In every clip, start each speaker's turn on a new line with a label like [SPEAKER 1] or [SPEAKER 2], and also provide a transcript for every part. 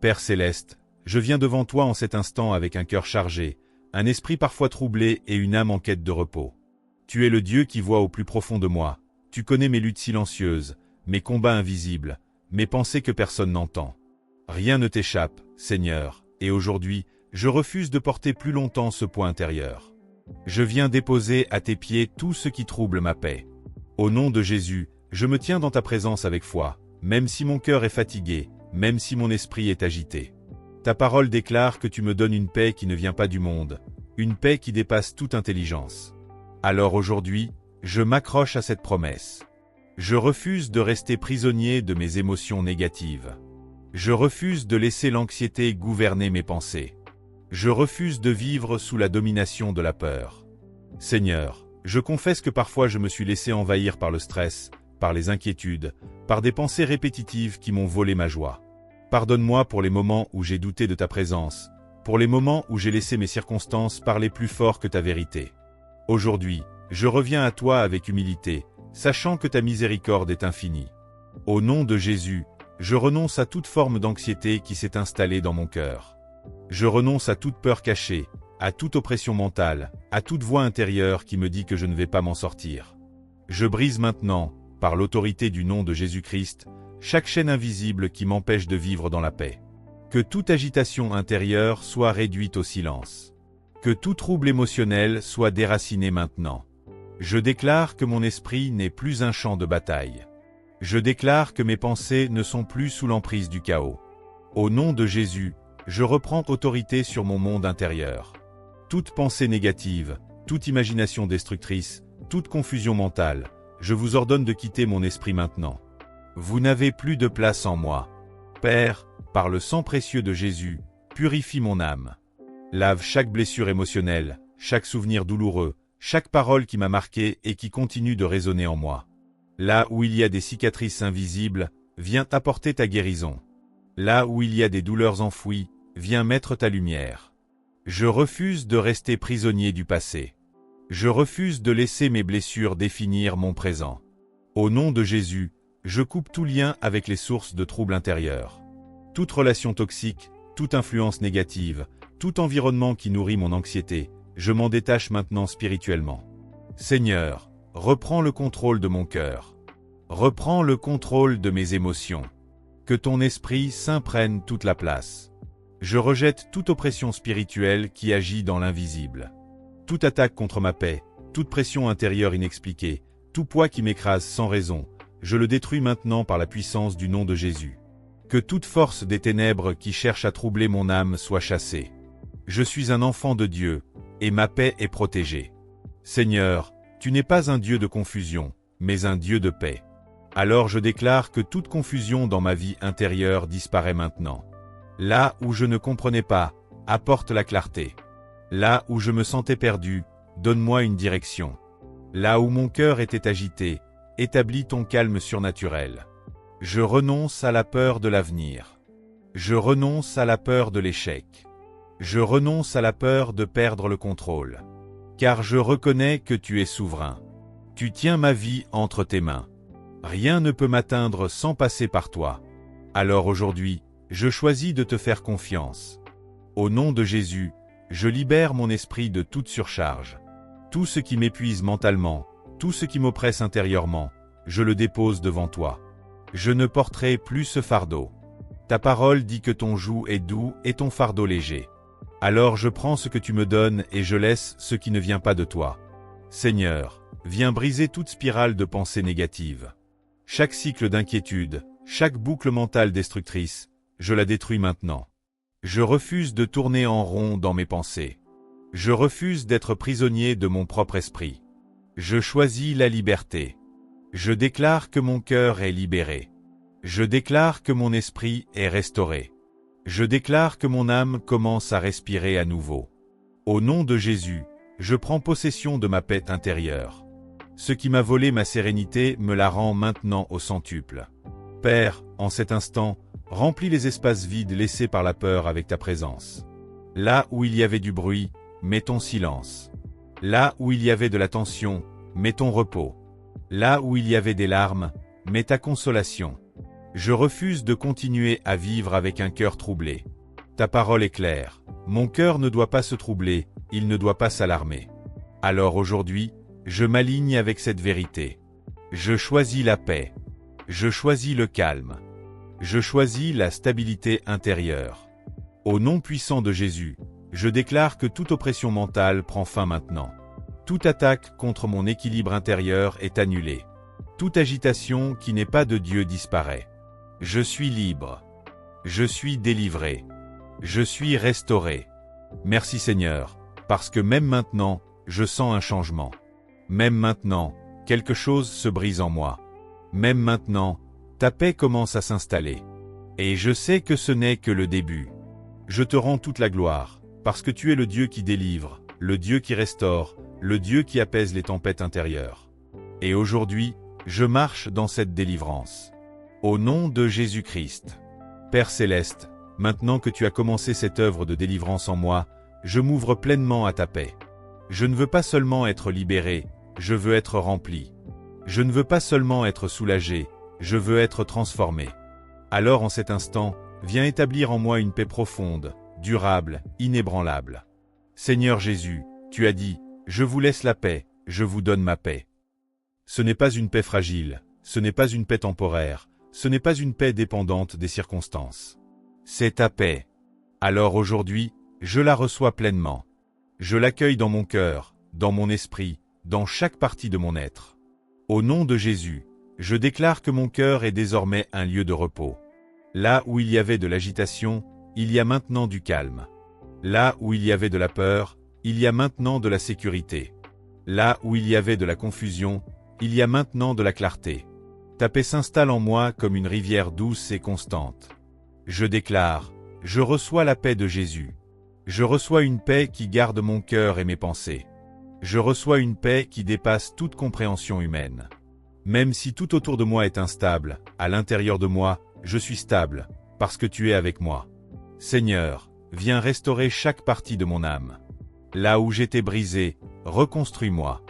[SPEAKER 1] Père céleste, je viens devant toi en cet instant avec un cœur chargé, un esprit parfois troublé et une âme en quête de repos. Tu es le Dieu qui voit au plus profond de moi, tu connais mes luttes silencieuses, mes combats invisibles, mes pensées que personne n'entend. Rien ne t'échappe, Seigneur, et aujourd'hui, je refuse de porter plus longtemps ce poids intérieur. Je viens déposer à tes pieds tout ce qui trouble ma paix. Au nom de Jésus, je me tiens dans ta présence avec foi, même si mon cœur est fatigué, même si mon esprit est agité. Ta parole déclare que tu me donnes une paix qui ne vient pas du monde, une paix qui dépasse toute intelligence. Alors aujourd'hui, je m'accroche à cette promesse. Je refuse de rester prisonnier de mes émotions négatives. Je refuse de laisser l'anxiété gouverner mes pensées. Je refuse de vivre sous la domination de la peur. Seigneur, je confesse que parfois je me suis laissé envahir par le stress, par les inquiétudes, par des pensées répétitives qui m'ont volé ma joie. Pardonne-moi pour les moments où j'ai douté de ta présence, pour les moments où j'ai laissé mes circonstances parler plus fort que ta vérité. Aujourd'hui, je reviens à toi avec humilité, sachant que ta miséricorde est infinie. Au nom de Jésus, je renonce à toute forme d'anxiété qui s'est installée dans mon cœur. Je renonce à toute peur cachée, à toute oppression mentale, à toute voix intérieure qui me dit que je ne vais pas m'en sortir. Je brise maintenant, par l'autorité du nom de Jésus-Christ, chaque chaîne invisible qui m'empêche de vivre dans la paix. Que toute agitation intérieure soit réduite au silence. Que tout trouble émotionnel soit déraciné maintenant. Je déclare que mon esprit n'est plus un champ de bataille. Je déclare que mes pensées ne sont plus sous l'emprise du chaos. Au nom de Jésus, je reprends autorité sur mon monde intérieur. Toute pensée négative, toute imagination destructrice, toute confusion mentale, je vous ordonne de quitter mon esprit maintenant. Vous n'avez plus de place en moi. Père, par le sang précieux de Jésus, purifie mon âme. Lave chaque blessure émotionnelle, chaque souvenir douloureux, chaque parole qui m'a marqué et qui continue de résonner en moi. Là où il y a des cicatrices invisibles, viens apporter ta guérison. Là où il y a des douleurs enfouies, viens mettre ta lumière. Je refuse de rester prisonnier du passé. Je refuse de laisser mes blessures définir mon présent. Au nom de Jésus, je coupe tout lien avec les sources de troubles intérieurs. Toute relation toxique, toute influence négative, tout environnement qui nourrit mon anxiété, je m'en détache maintenant spirituellement. Seigneur, reprends le contrôle de mon cœur. Reprends le contrôle de mes émotions. Que ton Esprit Saint prenne toute la place. Je rejette toute oppression spirituelle qui agit dans l'invisible. Toute attaque contre ma paix, toute pression intérieure inexpliquée, tout poids qui m'écrase sans raison, je le détruis maintenant par la puissance du nom de Jésus. Que toute force des ténèbres qui cherche à troubler mon âme soit chassée. Je suis un enfant de Dieu, et ma paix est protégée. Seigneur, tu n'es pas un Dieu de confusion, mais un Dieu de paix. Alors je déclare que toute confusion dans ma vie intérieure disparaît maintenant. Là où je ne comprenais pas, apporte la clarté. Là où je me sentais perdu, donne-moi une direction. Là où mon cœur était agité, établis ton calme surnaturel. Je renonce à la peur de l'avenir. Je renonce à la peur de l'échec. Je renonce à la peur de perdre le contrôle. Car je reconnais que tu es souverain. Tu tiens ma vie entre tes mains. Rien ne peut m'atteindre sans passer par toi. Alors aujourd'hui, je choisis de te faire confiance. Au nom de Jésus, je libère mon esprit de toute surcharge. Tout ce qui m'épuise mentalement, tout ce qui m'oppresse intérieurement, je le dépose devant toi. Je ne porterai plus ce fardeau. Ta parole dit que ton joug est doux et ton fardeau léger. Alors je prends ce que tu me donnes et je laisse ce qui ne vient pas de toi. Seigneur, viens briser toute spirale de pensées négatives. Chaque cycle d'inquiétude, chaque boucle mentale destructrice, je la détruis maintenant. Je refuse de tourner en rond dans mes pensées. Je refuse d'être prisonnier de mon propre esprit. Je choisis la liberté. Je déclare que mon cœur est libéré. Je déclare que mon esprit est restauré. Je déclare que mon âme commence à respirer à nouveau. Au nom de Jésus, je prends possession de ma paix intérieure. Ce qui m'a volé ma sérénité me la rend maintenant au centuple. Père, en cet instant, remplis les espaces vides laissés par la peur avec ta présence. Là où il y avait du bruit, mets ton silence. Là où il y avait de la tension, mets ton repos. Là où il y avait des larmes, mets ta consolation. Je refuse de continuer à vivre avec un cœur troublé. Ta parole est claire. Mon cœur ne doit pas se troubler, il ne doit pas s'alarmer. Alors aujourd'hui, je m'aligne avec cette vérité. Je choisis la paix. Je choisis le calme. Je choisis la stabilité intérieure. Au nom puissant de Jésus, je déclare que toute oppression mentale prend fin maintenant. Toute attaque contre mon équilibre intérieur est annulée. Toute agitation qui n'est pas de Dieu disparaît. Je suis libre. Je suis délivré. Je suis restauré. Merci Seigneur, parce que même maintenant, je sens un changement. Même maintenant, quelque chose se brise en moi. Même maintenant, ta paix commence à s'installer. Et je sais que ce n'est que le début. Je te rends toute la gloire, parce que tu es le Dieu qui délivre, le Dieu qui restaure, le Dieu qui apaise les tempêtes intérieures. Et aujourd'hui, je marche dans cette délivrance. Au nom de Jésus-Christ. Père Céleste, maintenant que tu as commencé cette œuvre de délivrance en moi, je m'ouvre pleinement à ta paix. Je ne veux pas seulement être libéré, je veux être rempli. Je ne veux pas seulement être soulagé, je veux être transformé. Alors en cet instant, viens établir en moi une paix profonde, durable, inébranlable. Seigneur Jésus, tu as dit, je vous laisse la paix, je vous donne ma paix. Ce n'est pas une paix fragile, ce n'est pas une paix temporaire, ce n'est pas une paix dépendante des circonstances. C'est ta paix. Alors aujourd'hui, je la reçois pleinement. Je l'accueille dans mon cœur, dans mon esprit, dans chaque partie de mon être. Au nom de Jésus, je déclare que mon cœur est désormais un lieu de repos. Là où il y avait de l'agitation, il y a maintenant du calme. Là où il y avait de la peur, il y a maintenant de la sécurité. Là où il y avait de la confusion, il y a maintenant de la clarté. Ta paix s'installe en moi comme une rivière douce et constante. Je déclare, je reçois la paix de Jésus. Je reçois une paix qui garde mon cœur et mes pensées. Je reçois une paix qui dépasse toute compréhension humaine. Même si tout autour de moi est instable, à l'intérieur de moi, je suis stable, parce que tu es avec moi. Seigneur, viens restaurer chaque partie de mon âme. Là où j'étais brisé, reconstruis-moi.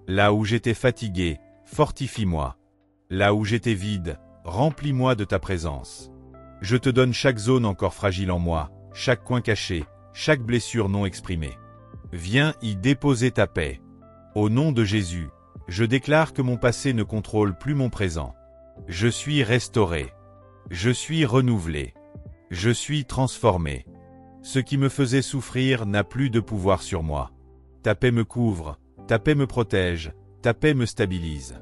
[SPEAKER 1] Là où j'étais fatigué, fortifie-moi. Là où j'étais vide, remplis-moi de ta présence. Je te donne chaque zone encore fragile en moi, chaque coin caché, chaque blessure non exprimée. Viens y déposer ta paix. Au nom de Jésus, je déclare que mon passé ne contrôle plus mon présent. Je suis restauré. Je suis renouvelé. Je suis transformé. Ce qui me faisait souffrir n'a plus de pouvoir sur moi. Ta paix me couvre, ta paix me protège, ta paix me stabilise.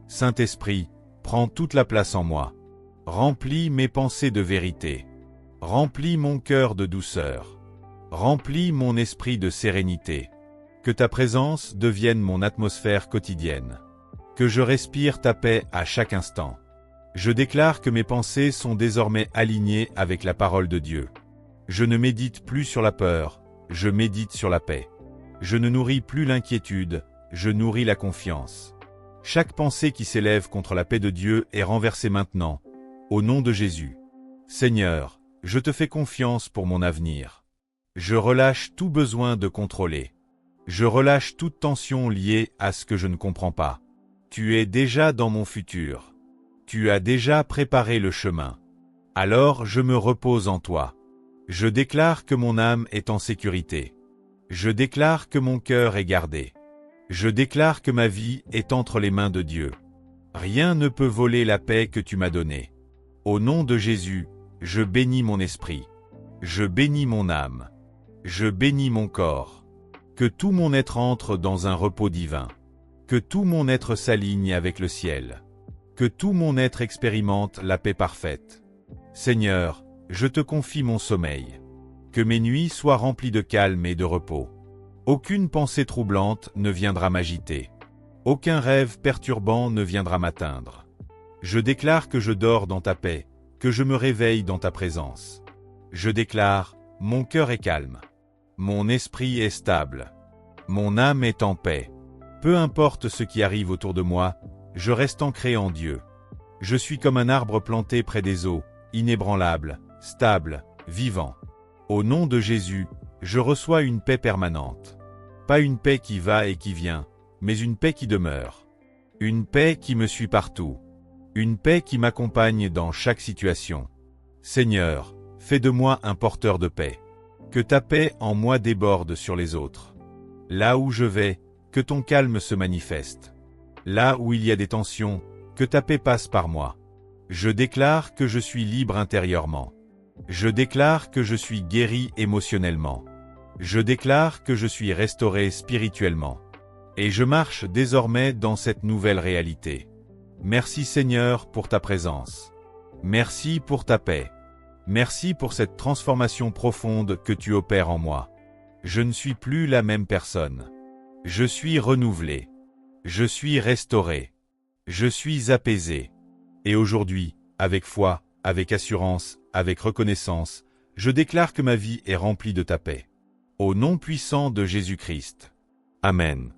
[SPEAKER 1] Saint-Esprit, prends toute la place en moi. Remplis mes pensées de vérité. Remplis mon cœur de douceur. Remplis mon esprit de sérénité. Que ta présence devienne mon atmosphère quotidienne. Que je respire ta paix à chaque instant. Je déclare que mes pensées sont désormais alignées avec la parole de Dieu. Je ne médite plus sur la peur, je médite sur la paix. Je ne nourris plus l'inquiétude, je nourris la confiance. Chaque pensée qui s'élève contre la paix de Dieu est renversée maintenant, au nom de Jésus. Seigneur, je te fais confiance pour mon avenir. Je relâche tout besoin de contrôler. Je relâche toute tension liée à ce que je ne comprends pas. Tu es déjà dans mon futur. Tu as déjà préparé le chemin. Alors je me repose en toi. Je déclare que mon âme est en sécurité. Je déclare que mon cœur est gardé. Je déclare que ma vie est entre les mains de Dieu. Rien ne peut voler la paix que tu m'as donnée. Au nom de Jésus, je bénis mon esprit. Je bénis mon âme. Je bénis mon corps. Que tout mon être entre dans un repos divin. Que tout mon être s'aligne avec le ciel. Que tout mon être expérimente la paix parfaite. Seigneur, je te confie mon sommeil. Que mes nuits soient remplies de calme et de repos. Aucune pensée troublante ne viendra m'agiter. Aucun rêve perturbant ne viendra m'atteindre. Je déclare que je dors dans ta paix, que je me réveille dans ta présence. Je déclare, mon cœur est calme. Mon esprit est stable. Mon âme est en paix. Peu importe ce qui arrive autour de moi, je reste ancré en Dieu. Je suis comme un arbre planté près des eaux, inébranlable, stable, vivant. Au nom de Jésus, je reçois une paix permanente. Pas une paix qui va et qui vient, mais une paix qui demeure. Une paix qui me suit partout. Une paix qui m'accompagne dans chaque situation. Seigneur, fais de moi un porteur de paix. Que ta paix en moi déborde sur les autres. Là où je vais, que ton calme se manifeste. Là où il y a des tensions, que ta paix passe par moi. Je déclare que je suis libre intérieurement. Je déclare que je suis guéri émotionnellement. Je déclare que je suis restauré spirituellement. Et je marche désormais dans cette nouvelle réalité. Merci Seigneur pour ta présence. Merci pour ta paix. Merci pour cette transformation profonde que tu opères en moi. Je ne suis plus la même personne. Je suis renouvelé. Je suis restauré. Je suis apaisé. Et aujourd'hui, avec foi, avec assurance, avec reconnaissance, je déclare que ma vie est remplie de ta paix. Au nom puissant de Jésus-Christ. Amen.